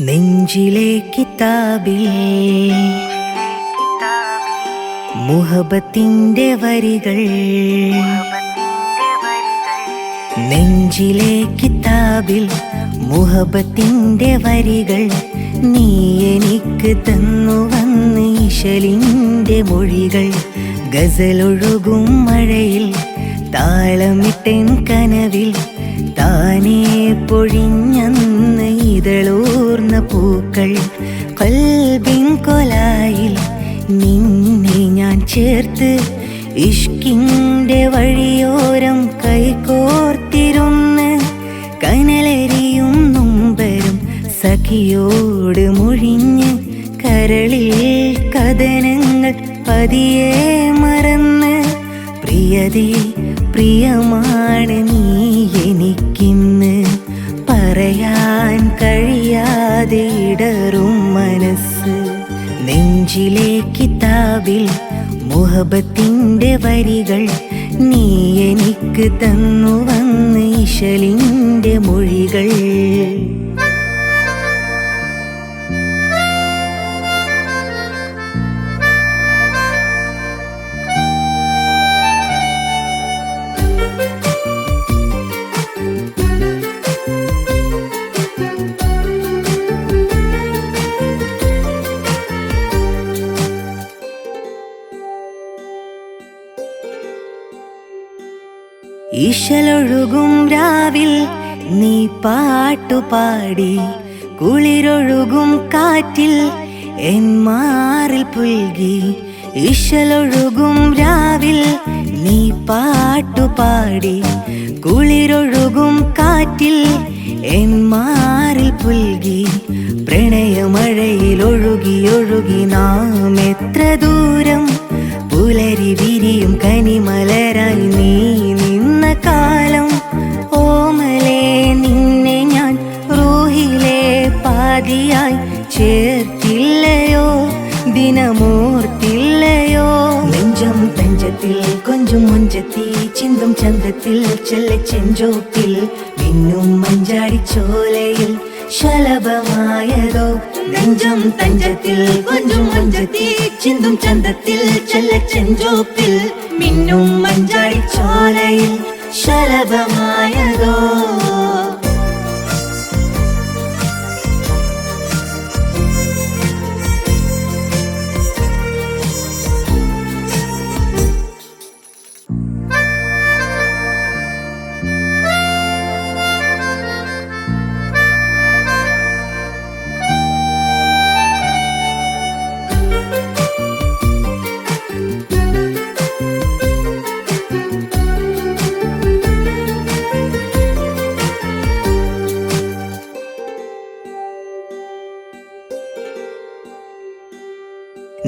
നെഞ്ചിലെ കിതാബിൽ മുഹബത്തിന്റെ വരികൾ, നെഞ്ചിലെ കിതാബിൽ മുഹബത്തിന്റെ വരികൾ, നീ എനിക്ക് തന്നു വന്ന് ഇശലിന്റെ മൊഴികൾ. ഗസലൊഴുകും മഴയിൽ താളമിട്ടൻ കനവിൽ, താനേ പൊഴിഞ്ഞന്ന് ഇതളൂർന്ന പൂക്കൾ. ഖൽബിൻ കൊലായിൽ നിന്നെ ഞാൻ ചേർത്ത്, ഇഷ്കിന്റെ വഴിയോരം കൈകോർത്തിരുന്ന്, കനലെരിയും നൊമ്പരും സഖിയോട് മൊഴിഞ്ഞ്, കരളിൽ കഥനങ്ങൾ പതിയെ മറന്ന്. പ്രിയതേ പ്രിയമാണ് നീ എനിക്കിന്ന്, പറയാൻ കഴിയാതെ ഇടറും മനസ്സ്. നെഞ്ചിലെ കിതാബിൽ മുഹബത്തിന്റെ വരികൾ, നീ എനിക്ക് തന്നു വന്ന് ഇശലിന്റെ മൊഴികൾ. ഇശലൊഴുകും രാവിൽ നീ പാട്ടുപാടി, കുളിരൊഴുകും കാറ്റിൽ എൻ മാറിൽ പുൽകി. ഇശലൊഴുകും രാവിൽ നീ പാട്ടുപാടി, കുളിരൊഴുകും കാറ്റിൽ എൻ മാറിൽ പുൽകി. പ്രണയമഴയിൽ ഒഴുകി ഒഴുകി നാം എത്ര ദൂരം, പുലരി വിരിയും കനിമലരായി നീ നിന്ന കാലം. ഓമലേ നിന്നെ ഞാൻ റൂഹിലെ പാതിയായി ചേർത്തില്ലയോ, ദിനമോർത്തില്ലയോ. നെഞ്ചം തഞ്ചത്തിൽ കൊഞ്ചും മുഞ്ചത്തി, ചിന്തും ചന്തത്തിൽ ചെല്ലച്ചെഞ്ചോപ്പിൽ, മിന്നും മഞ്ചാടിച്ചോലയിൽ ശലഭമായതോ. നെഞ്ചം തഞ്ചത്തിൽ കൊഞ്ചും മുഞ്ചത്തി, ചിന്തും ചന്തത്തിൽ ചെല്ലച്ചെഞ്ചോപ്പിൽ, മിന്നും മഞ്ചാടിച്ചോലയിൽ ശലഭമായതോ.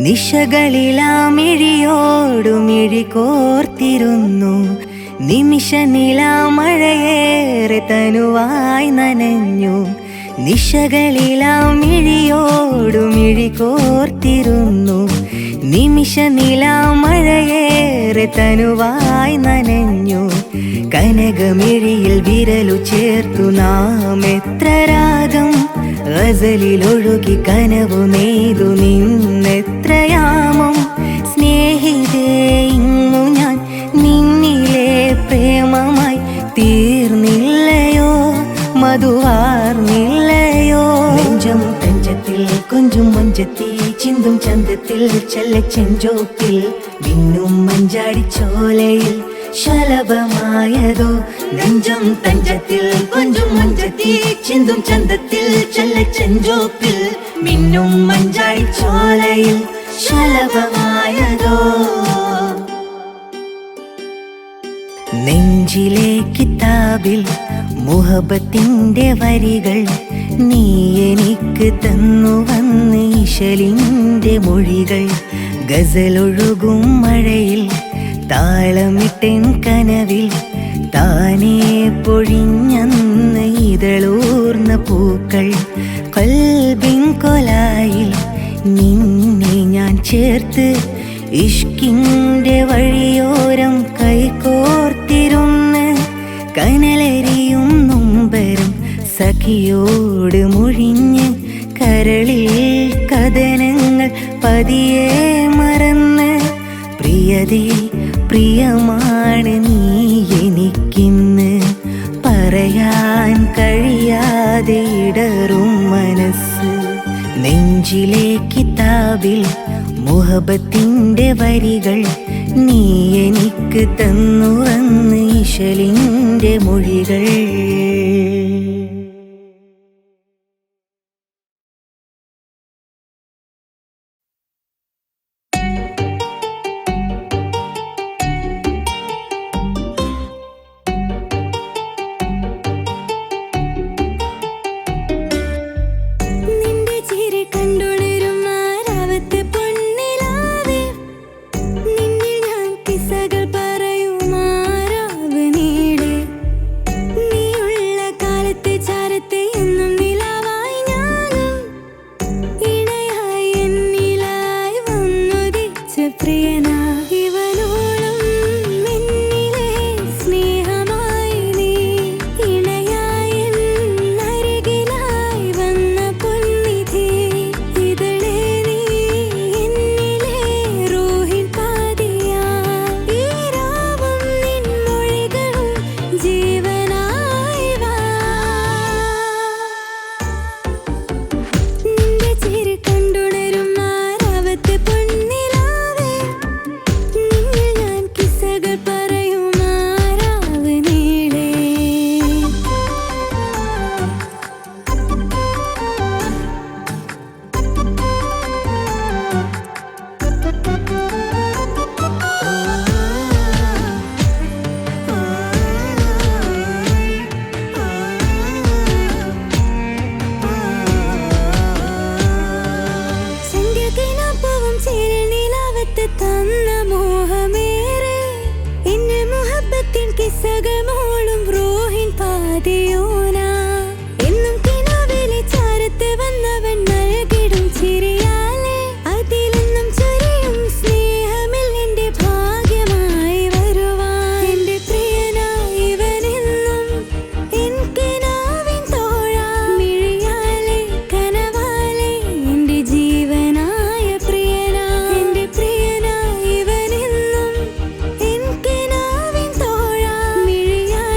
നിശകളിലാമിഴിയോടുമിഴി കോർത്തിരുന്നു, നിമിഷ നിലാമഴയേറെ തനുവായി നനഞ്ഞു. നിശകളിലാമിഴിയോടുമിഴി കോർത്തിരുന്നു, നിമിഷ നിലാമഴയേറെ തനുവായി നനഞ്ഞു. കനകമിഴിയിൽ വിരലു ചേർത്തു നാം എത്ര രാഗം, ഗസലിലൊഴുകി കനവു നെയ്തു നിന്നെത്രയാമം. സ്നേഹിതേ ഇന്നു ഞാൻ നിന്നിലെ പ്രേമമായി തീർന്നില്ലയോ, മധുവാർന്നില്ലയോ. നെഞ്ചം തഞ്ചത്തിൽ കൊഞ്ചും മഞ്ചത്തി, ചിന്തും ചന്തത്തിൽ ചെല്ലച്ചെഞ്ചോപ്പിൽ, മിന്നും മഞ്ചാടിച്ചോലയിൽ ശലഭമായതോ. നെഞ്ചം തഞ്ചത്തിൽ കൊഞ്ചും മഞ്ചത്തി, ചിന്തും ചന്തത്തിൽ ചെല്ലച്ചെഞ്ചോപ്പിൽ, മിന്നും മഞ്ചാടിച്ചോലയിൽ ശലഭമായതോ. നെഞ്ചിലെ കിതാബിൽ മുഹബത്തിന്റെ വരികൾ, നീ എനിക്ക് തന്നു വന്ന് ഇശലിന്റെ മൊഴികൾ. ഗസലൊഴുകും മഴയിൽ താളമിട്ടൻ കനവിൽ, താനേ പൊഴിഞ്ഞന്ന് ഇതളൂർന്ന പൂക്കൾ. ഖൽബിൻ കൊലായിൽ നിന്നെ ഞാൻ ചേർത്ത്, ഇഷ്കിന്റെ വഴിയോരം കൈകോർത്തിരുന്ന്, കനലെരിയും നൊമ്പരും സഖിയോട് മൊഴിഞ്ഞ്, മാത്രമാണ് നീ എനിക്കിന്ന്. പറയാൻ കഴിയാതെ ഇടറും മനസ്സ്. നെഞ്ചിലെ കിതാബിൽ മുഹബത്തിന്റെ വരികൾ നീ എനിക്ക് തന്നു അന്ന് ഇശലിന്റെ മൊഴികൾ. മിഴിയാ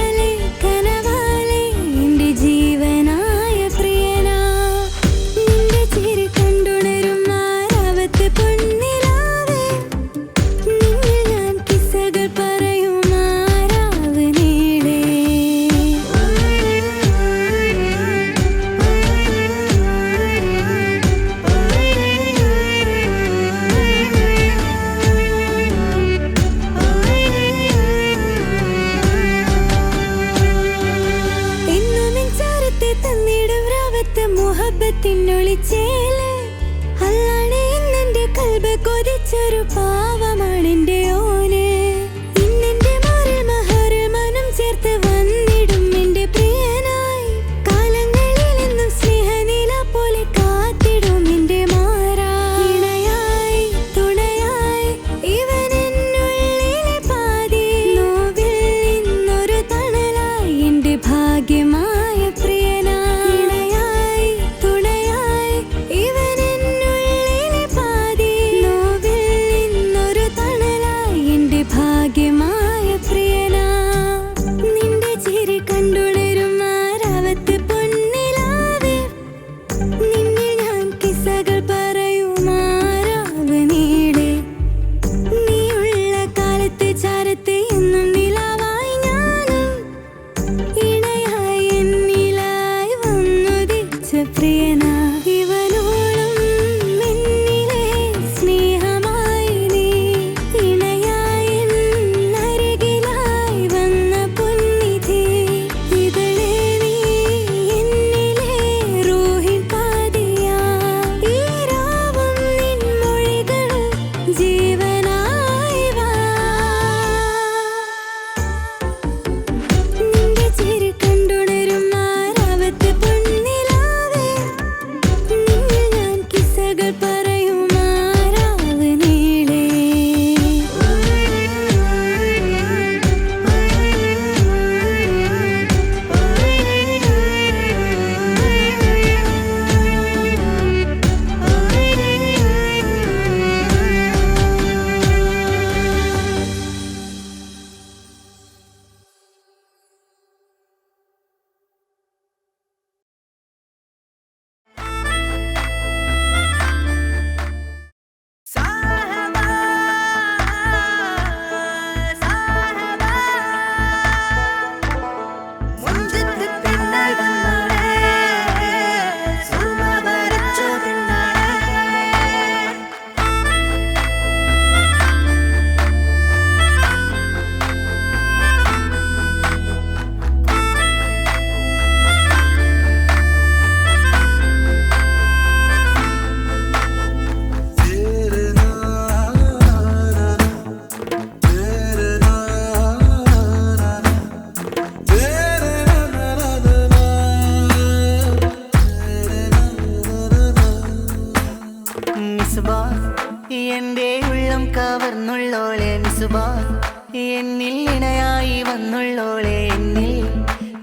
വന്നുള്ളോളെ എന്നിൽ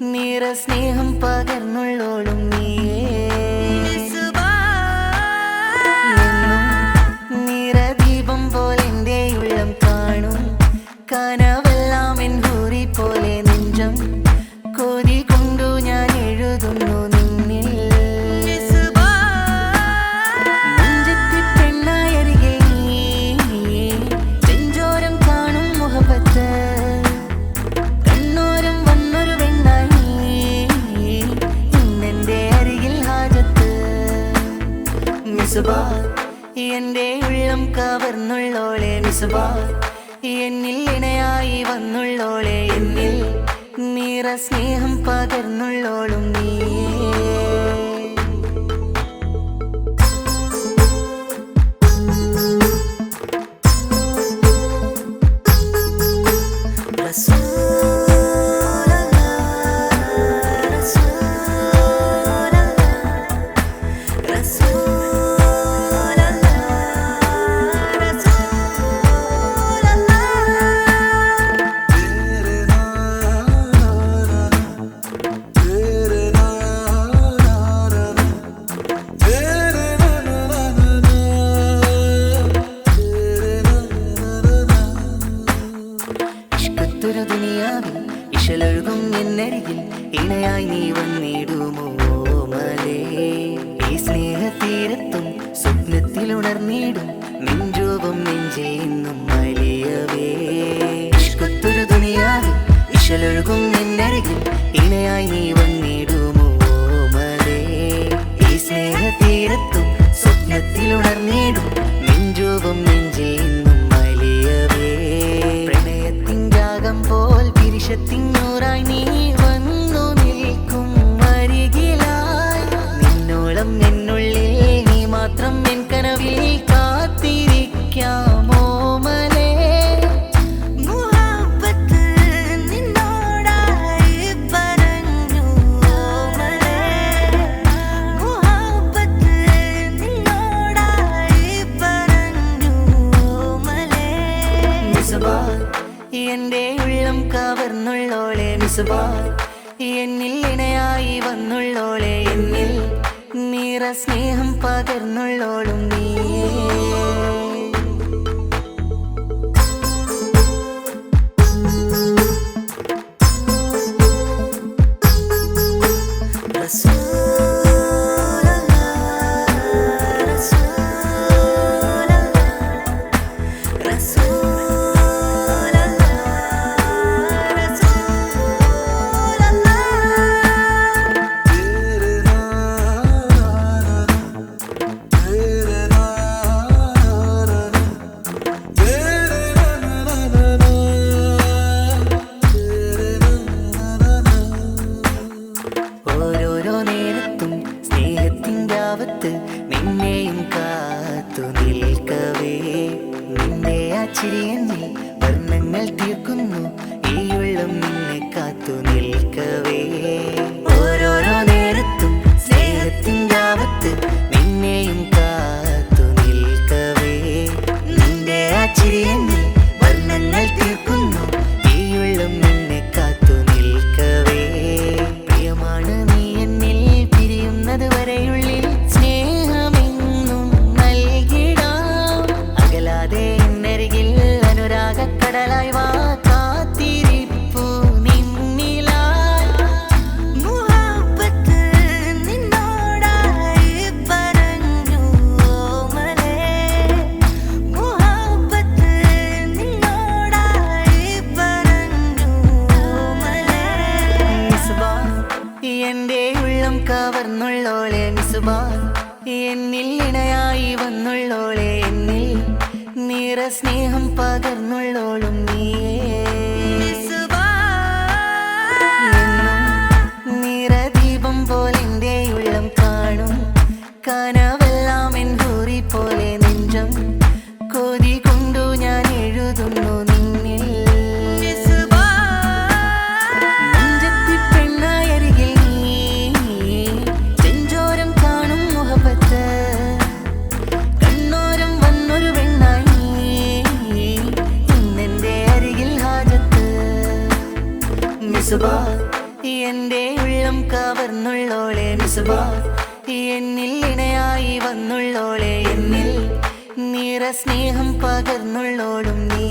നിറ സ്നേഹം പകർന്നുള്ളോളും നീയേ നിറദീപം പോലെ എൻ്റെ ഉള്ളം കാണും കനവെല്ലാം എൻ ഹൂറി പോലെ നെഞ്ചം കൊതി കൊണ്ടു ഞാൻ എഴുതുന്നു നിന്നിൽ നെഞ്ചത്തി പെണ്ണായരികെ നീ ചെഞ്ചോരം കാണും മുഹബത്ത് കണ്ണോരം വന്നൊരു വെണ്ണായി ഇന്നെൻ്റെ അരികിൽ ഹാജത്ത് മിസ്ബാ എൻ്റെ ഉള്ളം കവർന്നുള്ളോളെ മിസ്ബാ എന്നിൽ ഇണയായി വന്നുള്ളോളെ എന്നിൽ നിറ സ്നേഹം പകർന്നുള്ളോളും നീയേ ദുനിയാവിൽ ഇശലൊഴുകും എന്നരികിൽ ഇണയായി നീ വന്നിടുമോ മലേ ഈ സ്നേഹതീരത്തും സ്വപ്നത്തിലുണർന്നിടും നെഞ്ചോപം നെഞ്ചേന്നും മലിയവേ ഇഷ്കത്തൊരു ദുനിയാവിൽ ഇശലൊഴുകും എന്നരികിൽ ഇണയായി നീ വന്നിടുമോ മലേ ഈ സ്നേഹതീരത്തും സ്വപ്നത്തിലുണർന്നിടും നെഞ്ചോപം നെഞ്ചേന്നും മലിയവേ പോൽ പിരിശത്തിങ്ങൂറായി നീ വന്നു നിൽക്കും അരികിലായി നിന്നോളം എന്നുള്ളിൽ നീ മാത്രം എൻ കനവിൽ കാത്തിരിക്കാമോ മലേ മുഹബ്ബത്ത് നിന്നോടായി പറഞ്ഞു മലേ മുഹബ്ബത്ത് നിന്നോടായി പറഞ്ഞു മലേ മിസ്ബാ എൻ്റെ ഉള്ളം കവർന്നുള്ളോളെ മിസ്ബാ എന്നിൽ ഇണയായി വന്നുള്ളോളെ എന്നിൽ നിറ സ്നേഹം പകർന്നുള്ളോളും നീയേ നിന്നെയും കാത്തു നിൽക്കവേ നിന്റെ ആ ചിരിയെന്നിൽ വർണ്ണങ്ങൾ തീർക്കുന്നു ഈ ഉള്ളം നിന്നെ കാത്തു നിൽക്കവേ ഓരോരോ നേരത്തും സ്നേഹത്തിൻ്റെ ആവത്ത് നിന്നെയും കാത്തു നിൽക്കവേ നിന്റെ ആ ചിരിയെന്നിൽ വർണ്ണങ്ങൾ തീർക്കുന്നു ഈ ഉള്ളം നിന്നെ കാത്തു നിൽക്കവേ പ്രിയമാണ് നീ എന്നിൽ പിരിയുന്നത് വരെയുള്ളിൽ കടലായി വാ കാത്തിരിപ്പു നിന്നിലായി മുഹബ്ബത്ത് നിന്നോടായി പറഞ്ഞു മലേ മുഹബ്ബത്ത് നിന്നോടായി പറഞ്ഞു മലേ മിസ്ബാ എൻ്റെ ഉള്ളം കവർന്നുള്ളോളെ മിസ്ബാ എന്നിൽ ഇണയായി വന്നുള്ളോളെ എന്നിൽ നിറ സ്നേഹം പകർന്നുള്ളോളും നീയേ നിറദീപം പോലെ എൻ്റെ ഉള്ളം കാണും കനവെല്ലാം എൻ ഹൂറി പോലെ നെഞ്ചം കൊതി കൊണ്ടു ഞാൻ എഴുതുന്നു നിന്നിൽ നെഞ്ചത്തി പെണ്ണായരികിൽ നീ ചെഞ്ചോരം കാണും മുഹബത്ത് കണ്ണോരം വന്നൊരു വെണ്ണായി ഇന്നെൻ്റെ അരികിൽ മിസ്ബാ എന്റെ ഉള്ളം കവർന്നുള്ളോളെ മിസ്ബാ എന്നിൽ ഇണയായി വന്നുള്ളോളെ എന്നിൽ നിറ സ്നേഹം പകർന്നുള്ളോളും നീ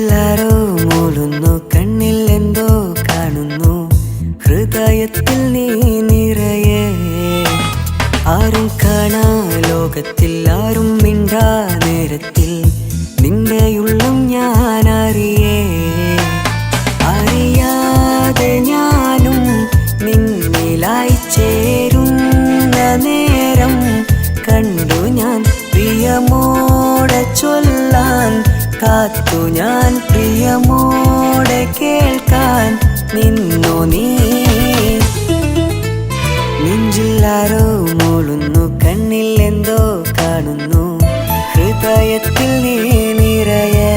നെഞ്ചിലാരോ മൂളുന്നു, കണ്ണിൽ എന്തോ കാണുന്നു, ഹൃദയത്തിൽ നീ നിറയെ. ആരും കാണാ ലോകത്തിൽ, ആരും മിണ്ടാ നേരത്തിൽ, നിന്റെയുള്ളം ഞാൻ അറിയേ. അറിയാതെ ഞാനും നിന്നിലായി ചേരുന്ന നേരം കണ്ടു ഞാൻ പ്രിയമോടെ ചൊല്ലാൻ, കാത്തു ഞാൻ പ്രിയമോടെ കേൾക്കാൻ നിന്നു നീ. നെഞ്ചിലാരോ മൂളുന്നു, കണ്ണിൽ എന്തോ കാണുന്നു, ഹൃദയത്തിൽ നീ നിറയെ.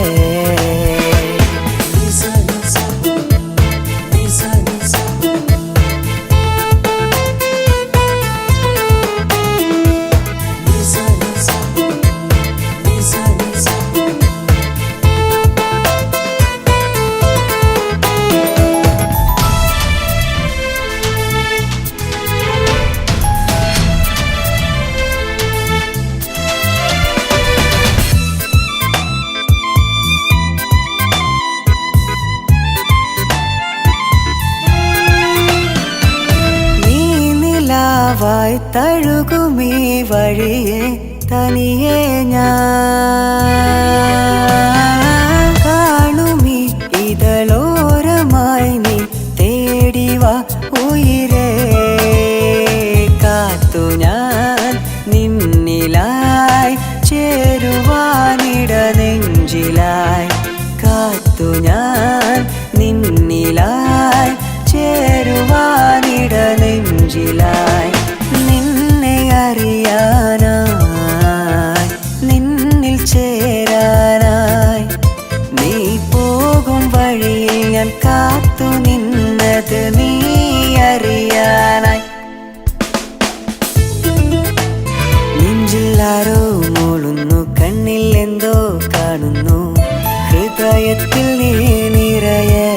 വായി തഴുകുമീ വഴിയെ തനിയെ ഞാൻ കാണുമീ ഇതളോരമായി നീ തേടിവാ ഉയിരേ. കാത്തു ഞാൻ നിന്നിലായി ചേരുവാനിട നെഞ്ചിലായി, കാത്തു ഞാൻ നിന്നിലായി ചേരുവാനിട നെഞ്ചിലായി. നിന്നെ അറിയാനായി, നിന്നിൽ ചേരാനായി, നീ പോകും വഴിയിൽ ഞാൻ കാത്തു നിന്നത് നീ അറിയാനായി. നെഞ്ചിലാരോ മൂളുന്നു, കണ്ണിൽ എന്തോ കാണുന്നു, ഹൃദയത്തിൽ നീ നിറയെ.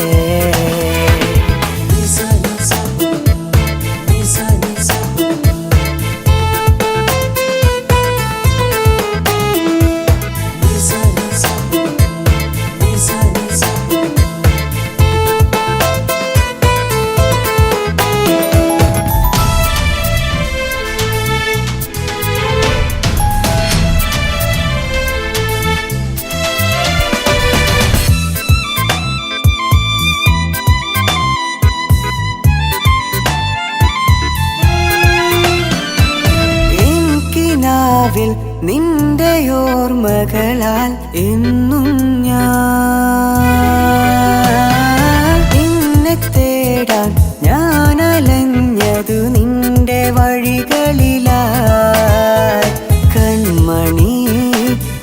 നിന്റെ ഓർമ്മകളാൽ എന്നും ഞാൻ നിന്നെ തേടാൻ ഞാൻ അലഞ്ഞതു നിന്റെ വഴികളിലായി. കൺമണി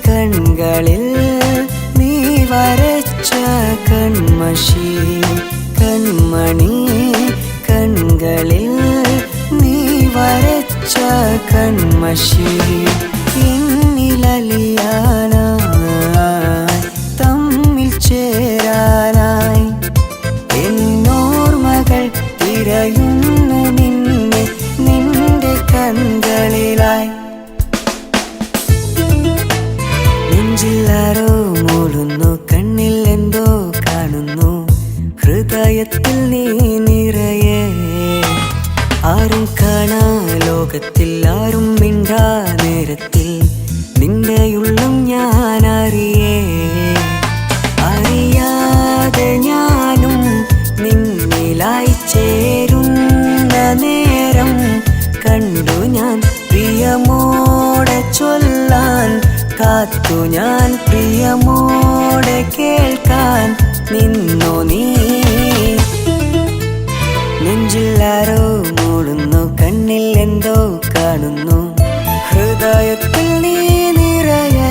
കൺകളിൽ നീ വരച്ച കൺമഷി, കൺമണി കൺകളിൽ നീ വരച്ച കൺമഷി. എന്നിലലിയാനായി തമ്മിൽ ചേരാനായി എന്നോർമ്മകൾ തിരയുന്നു നിന്നെ നിന്റെ കൺകളിലായി. നെഞ്ചിലാരോ മൂളുന്നു, കണ്ണിൽ എന്തോ കാണുന്നു, ഹൃദയത്തിൽ നീ നിറയെ. ആരും കാണാ ലോകത്തിൽ, ആരും മിണ്ടാ നേരത്തിൽ, നിന്റെയുള്ളം ഞാൻ അറിയേ. അറിയാതെ ഞാനും നിന്നിലായി ചേരുന്ന നേരം കണ്ടു ഞാൻ പ്രിയമോടെ ചൊല്ലാൻ, കാത്തു ഞാൻ പ്രിയമോടെ കേൾക്കാൻ നിന്നു നീ. നെഞ്ചിലാരോ മൂളുന്നു, കണ്ണിൽ എന്തോ കാണുന്നു, ഹൃദയത്തിൽ നീ നിറയെ.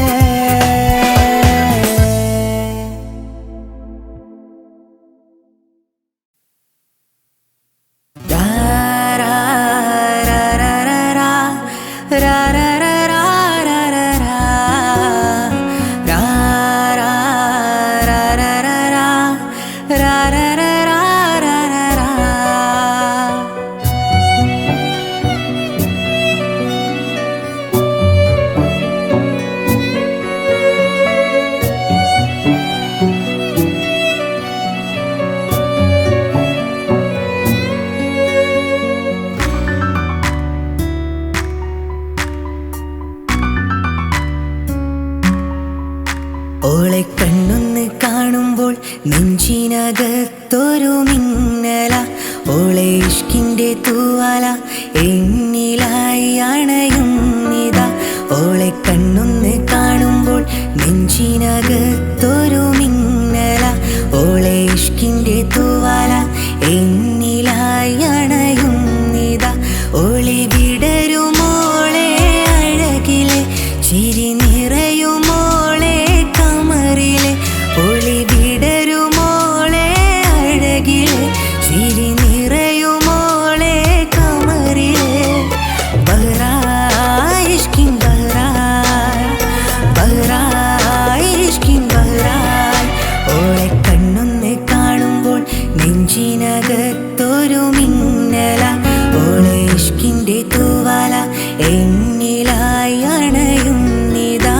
നെഞ്ചിനകത്തൊരു മിന്നല ഓളെ ഇഷ്കിൻ്റെ തൂവാല എന്നിലായി അണയുന്നിതാ ഓളെ കണ്ണൊന്ന് കാണുമ്പോൾ നെഞ്ചിനകത്തൊരു മിന്നല ഓളെ ഇഷ്കിൻ്റെ തൂവാല എന്നിലായി അണയുന്നിതാ ഒളി വിടരുമോളെ അഴകിലെ ചിരി നിറയുമോളെ കമറിലെ ഒളി വിടരുമോളെ അഴകിലെ ചിരി നിറയുമോളെ കമറിലെ ബഹ്റായ് ഇഷ്കിൻ ബഹ്റായ് ബഹ്റായ് ഇഷ്കിൻ ബഹ്റായ് ഓളെ കണ്ണൊന്ന് കാണുമ്പോൾ നെഞ്ചിനകത്തൊരു മിന്നല ഓളെ ഇഷ്കിൻ്റെ തൂവാല എന്നിലായി അണയുന്നിതാ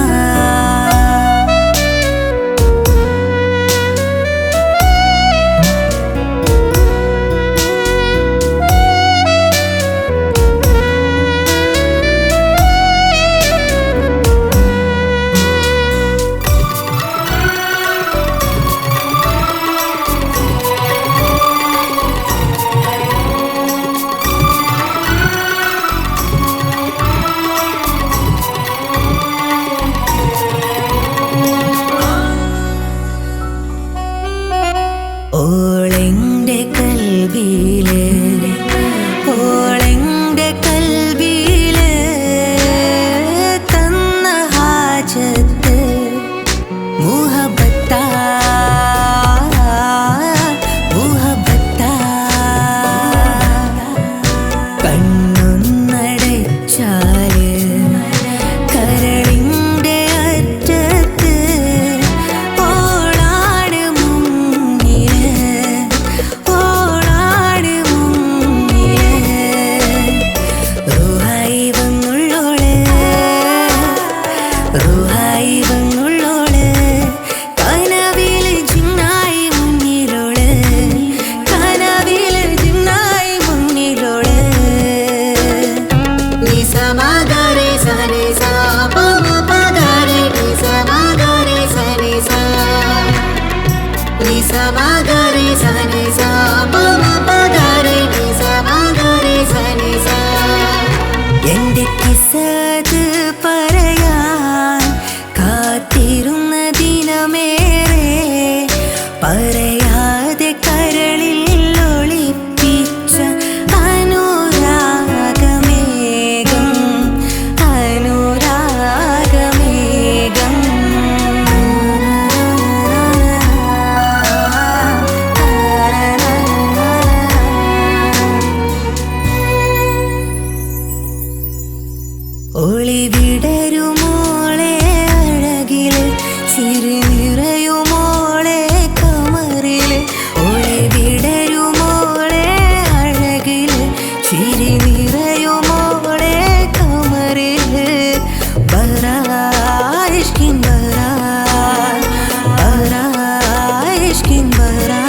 ഓളെൻ്റെ കൽബിലെ ഓളെൻ്റെ കൽബിലെ തന്ന ഹാജത്ത് മുഹബത്താ മുഹബത്താ കണ്ണൊന്നടച്ചാല് കരളിൻ്റെ അറ്റത്ത് ഓളാട് മുന്നില് ഓളാട് മുന്നില് റൂഹായി വന്നുള്ളോള് റൂഹായി വന്നുള്ളോള് കനവില് ജിന്നായി മുന്നിലോള് കനവില് ജിന്നായി മുന്നിലോള് നിസമഗരെ സനിസ പമപഗരെ നിസമഗരെ സനിസ നിസമഗരെ സനിസ പമപഗരെ നിസമഗരെ സനിസ എൻ്റെ കിസ്സത് പറയാൻ കാത്തിരുന്ന ദിനമേറെ പറയാതെ കരളിൽ ഒളിപ്പിച്ച അനുരാഗമേഘം അനുരാഗമേഘം ഒളി വിടരുമോളെ അഴകിലെ ചിരി നിറയുമോളെ കമറിലെ ഒളി വിടരുമോളെ അഴകിലെ ചിരി നിറയുമോളെ കമറിലെ ബഹ്റായ് ഇഷ്കിൻ ബഹ്റായ് ബഹ്റായ് ഇഷ്കിൻ ബഹ്റായ്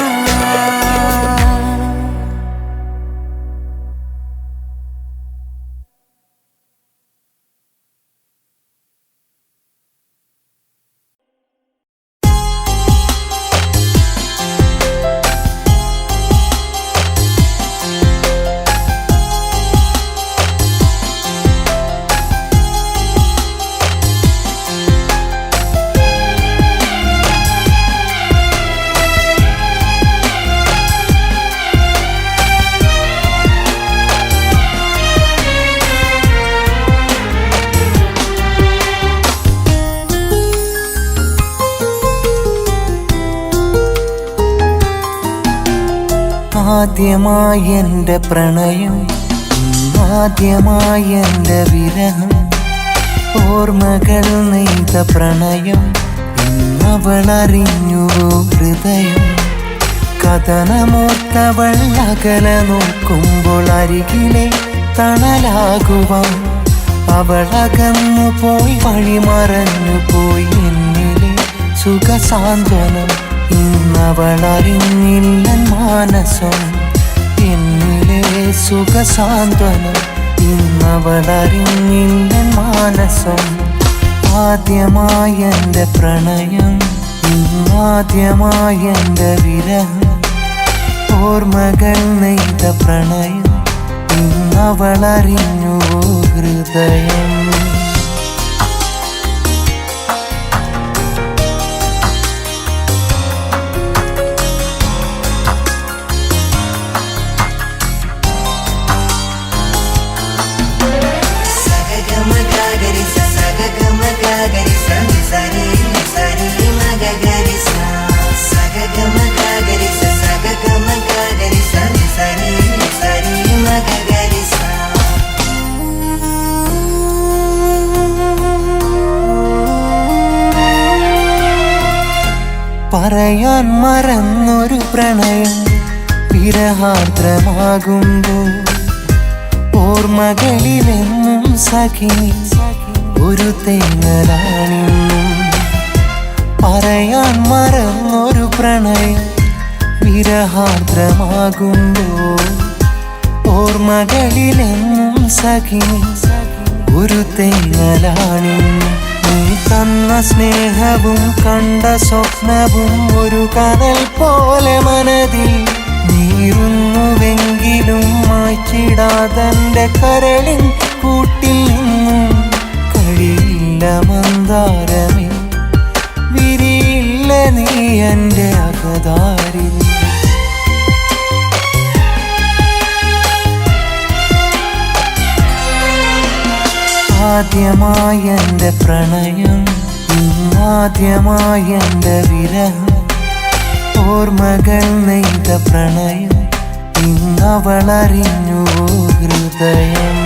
ആദ്യമായി എൻ്റെ പ്രണയം ആദ്യമായി എൻ്റെ വിരഹം ഓർമ്മകൾ നെയ്ത പ്രണയം ഇന്നവളറിഞ്ഞുവോ ഹൃദയം കഥനമോർത്തവൾ അകലെ നോക്കുമ്പോൾ അരികിലെ തണലാകുവാൻ അവളകന്നു പോയി വഴിമറഞ്ഞു പോയി എന്നിലെ സുഖസാന്ത്വനം ഇന്നവളറിഞ്ഞില്ല മാനസം എന്നിലെ സുഖസാന്ത്വനം ഇന്നവളറിഞ്ഞില്ല മാനസം ആദ്യമായി എൻ്റെ പ്രണയം ആദ്യമായി എൻ്റെ വിരഹം ഓർമ്മകൾ നെയ്ത പ്രണയം ഇന്നവളറിഞ്ഞു ഹൃദയം. പറയാൻ മറന്നൊരു പ്രണയം വിരഹാർദ്രമാകുമ്പോൾ ഓർമ്മകളിലെന്നും സഖി ഒരു തേങ്ങലാണിന്നും. പറയാൻ മറന്നൊരു പ്രണയം വിരഹാർദ്രമാകുമ്പോൾ ഓർമ്മകളിലെന്നും സഖി ഒരു തേങ്ങലാണിന്നും. നീ തന്ന സ്നേഹവും കണ്ട സ്വപ്നവും ഒരു കടൽ പോലെ മനതിൽ നീറുന്നുവെങ്കിലും മായ്ച്ചിടാതെന്റെ കരളിൻ കൂട്ടിൽ നിന്നും. കഴിയില്ല മന്ദാരമേ വിരിയില്ല നീ എൻ്റെ അകതാരിൽ. ആദ്യമായി എൻ്റെ പ്രണയം ഇന്നാദ്യമായി എൻ്റെ വിരഹം ഓർമ്മകൾ നെയ്ത പ്രണയം ഇന്നവളറിഞ്ഞു ഹൃദയം.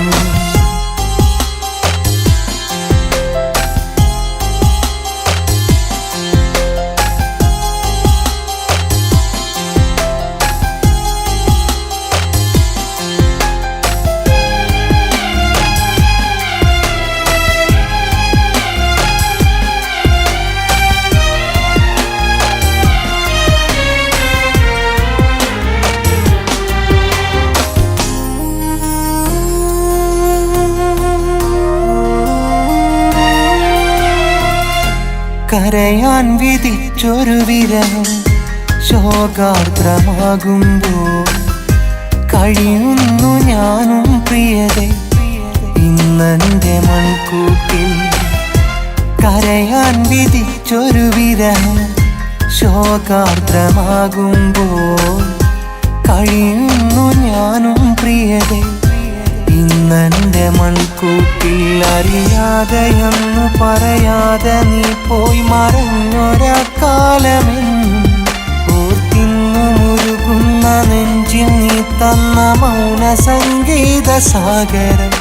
കരയാൻ വിധിച്ചൊരു വിരഹം ശോകാർദ്രമാകുമ്പോൾ കഴിയുന്നു ഞാനും പ്രിയതേ ഇന്നെൻ്റെ മൺകൂട്ടിൽ. കരയാൻ വിധിച്ചൊരു വിരഹം ശോകാർദ്രമാകുമ്പോൾ കഴിയുന്നു ഞാനും പ്രിയതേ ഇന്നെൻ്റെ മൺകൂട്ടിൽ. അറിയാതെയൊന്നു പറയാതെ നീ പോയി മറഞ്ഞൊരാ കാലമെന്നും ഓർത്തിന്നു മുരുകുന്ന നെഞ്ചിൽ നീ തന്ന മൗന സംഗീത സാഗരം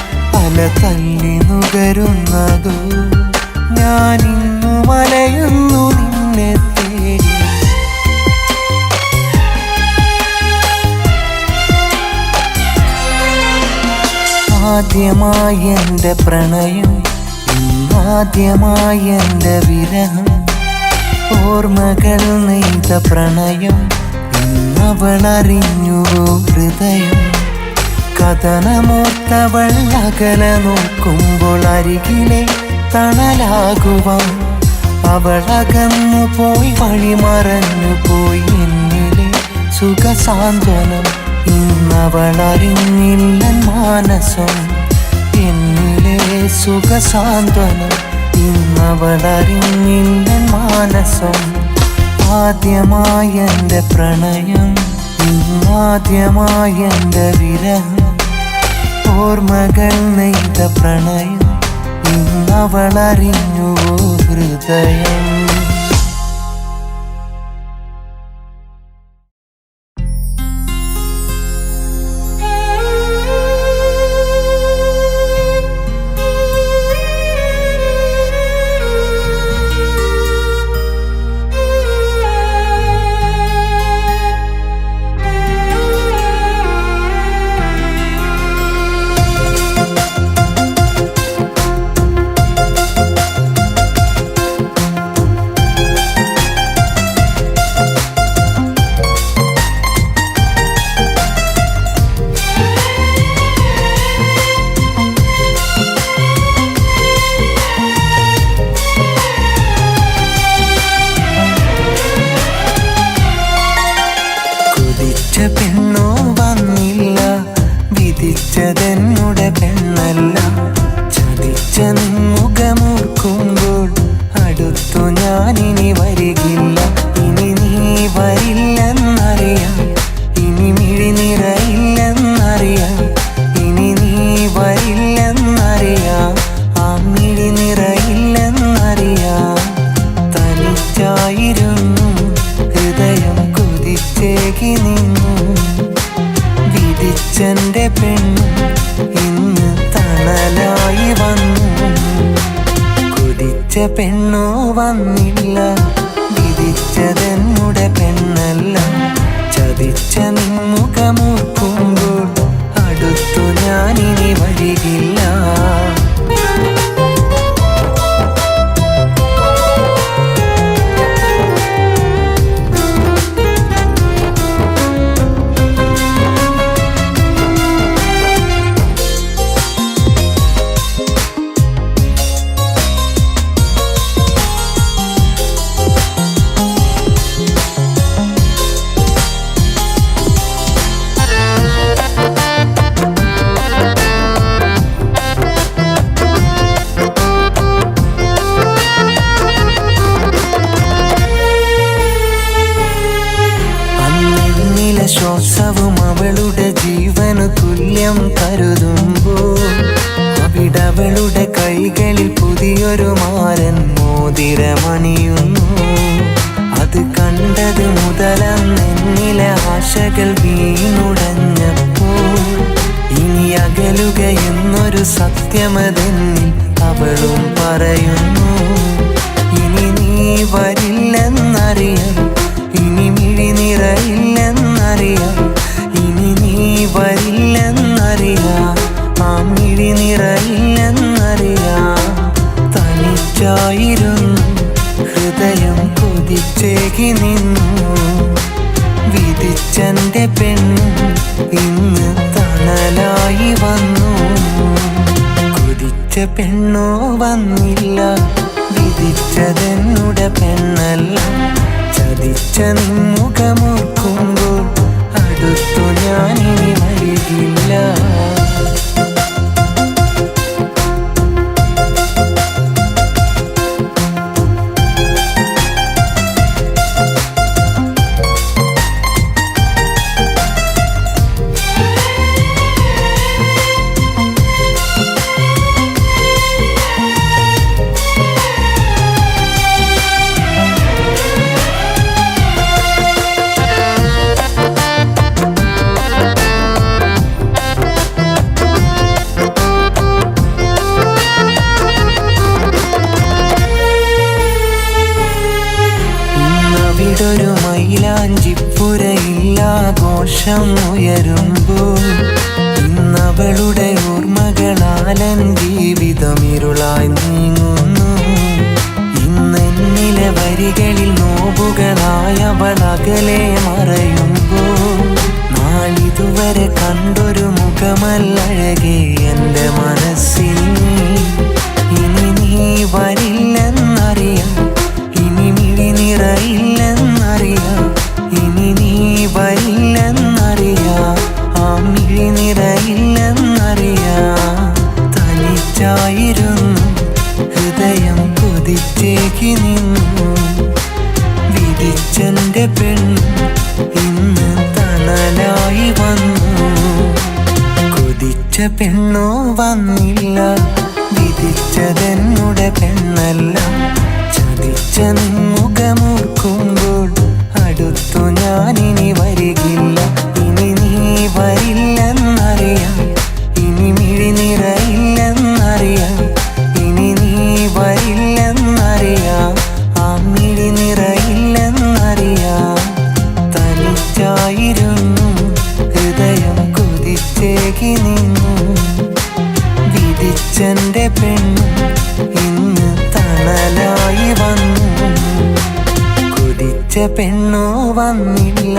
അല തല്ലി നുകരുന്നതോ ഞാനിന്നു മലയുന്നു നിന്നെ തേടി. ആദ്യമായി എൻ്റെ പ്രണയം ഇന്നാദ്യമായി എൻ്റെ വിരഹം ഓർമ്മകൾ നെയ്ത പ്രണയം ഇന്നവളറിഞ്ഞു ഹൃദയം. കഥനമോർത്തവൾ അകലെ നോക്കുമ്പോൾ അരികിലെ തണലാകുവാൻ അവളകന്നു പോയി വഴിമറഞ്ഞു പോയി എന്നിലെ സുഖസാന്ത്വനം. ഇന്നവളറിഞ്ഞില്ല മാനസം എന്നിലെ സുഖസാന്ത്വനം ഇന്നവളറിഞ്ഞില്ല മാനസം. ആദ്യമായി എൻ്റെ പ്രണയം ഇന്നാദ്യമായി എൻ്റെ വിരഹം ഓർമ്മകൾ നെയ്ത പ്രണയം ഇന്നവളറിഞ്ഞു ഹൃദയം. നിറയില്ലെന്നറിയാം, ഇനി മിഴി നിറയില്ലെന്നറിയാം, ഇനി നീ വരില്ലെന്നറിയാം, ആ മിഴി നിറയില്ലെന്നറിയാം. തനിച്ചായിരുന്നു ഹൃദയം കൊതിച്ചേകി നിന്നു, വിധിച്ചെന്റെ പെണ്ണു ഇന്ന് തണലായി വന്നു. കൊതിച്ച പെണ്ണു വന്നില്ല, വിധിച്ചതെന്നുടെ പെണ്ണല്ല. ചതിച്ച നിൻമുഖമൂക്കുമ്പോൾ അടുത്തു ഞാനിനി വരികില്ല. ശ്വാസവും അവളുടെ ജീവനു തുല്യം കരുതുമ്പോൾ അവിടവളുടെ കൈകളിൽ പുതിയൊരു മാരൻ മോതിരമണിയുന്നു. അത് കണ്ടത് മുതലെന്നിലെ ആശകൾ വീണുടഞ്ഞപ്പോൾ ഇനി അകലുക എന്നൊരു സത്യമതെന്നിൽ അവളും പറയുന്നു. ഇനി നീ വരില്ലെന്നറിയാം, ഇനി മിഴി നിറയില്ലെന്നറിയാം, ഇനി നീ വരില്ലെന്നറിയാം, ആ മിഴി നിറയില്ലെന്നറിയാം. തനിച്ചായിരുന്നു ഹൃദയം കൊതിച്ചേകി നിന്നു, വിധിച്ചെന്റെ പെണ്ണു ഇന്ന് തണലായി വന്നു. കൊതിച്ച പെണ്ണു വന്നില്ല, വിധിച്ചതെന്നുടെ പെണ്ണല്ല. ചതിച്ച നിൻമുഖമോർക്കുമ്പോൾ അടുത്തു ഞാനിനി വരികില്ല. ഇവിടൊരു മൈലാഞ്ചിപ്പുരയില്ലാഘോഷം ഉയരുമ്പോൾ ഇന്നവളുടെ ഓർമ്മകളാലൻ ജീവിതം ഇരുളായി നീങ്ങുന്നു. ഇന്നെന്നിലെ വരികളിൽ നോവുകളായവളകലെ മറയുമ്പോൾ നാളിതുവരെ കണ്ടൊരു മുഖമല്ലഴകെ എൻ്റെ മനസ്സിൽ. ഇനി നീ വരില്ലെന്നറിയാം, ഇനി മിഴി നിറയില്ലെന്നറിയാം, ഇനി നീ വരില്ലെന്നറിയാം, ആ മിഴി നിറയില്ലെന്നറിയാം. തനിച്ചായിരുന്നു ഹൃദയം കൊതിച്ചേകി നിന്നു, വിധിച്ചെന്റെ പെണ്ണു ഇന്ന് തണലായി വന്നു. കൊതിച്ച പെണ്ണു വന്നില്ല, വിധിച്ചതെന്നുടെ പെണ്ണല്ല. ചതിച്ച നിൻമുഖമോർക്കുമ്പോൾ അടുത്തു ഞാനിനി വരികില്ല. ഇനി നീ വരില്ലെന്നറിയാം, ഇനി മിഴി നിറയില്ലെന്നറിയാം, ഇനി നീ വരില്ലെന്നറിയാം, ആ മിഴി നിറയില്ലെന്നറിയാം. തനിച്ചായിരുന്നു ഹൃദയം കൊതിച്ചേകി നിന്നു, വിധിച്ചെന്റെ പെണ്ണു ഇന്ന് തണലായി വന്നു. കൊതിച്ച പെണ്ണു വന്നില്ല,